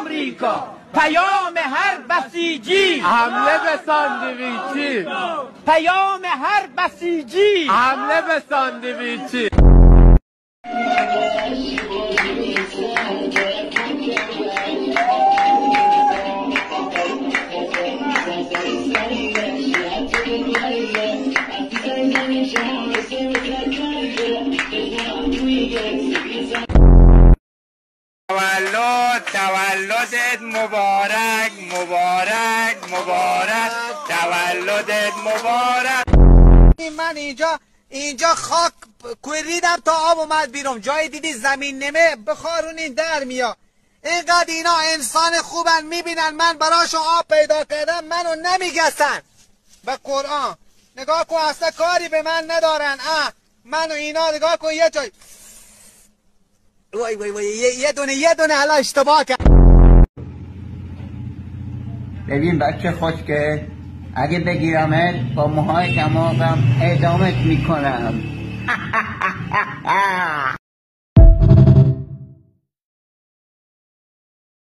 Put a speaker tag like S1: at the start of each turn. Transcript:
S1: آمریکا، پیام هر بسیجی
S2: حمله به ساندویچی،
S1: پیام هر بسیجی
S2: حمله به ساندویچی.
S3: تولدت مبارک مبارک مبارک، تولدت مبارک.
S4: من اینجا خاک کوریدم تا آب اومد بیرون، جای دیدی زمین نمه بخارونین در میاد. اینقدر اینا انسان خوبن، میبینن من براشون آب پیدا کردم منو نمیگسن. به قرآن نگاه کن، اصلا کاری به من ندارن. منو اینا نگاه کن یه جای وای وای وای یه دونه حالا اشتباه کرد.
S5: ببین بچه خوشگل، اگه بگیرمت با موهای دماغم اعدامت میکنم.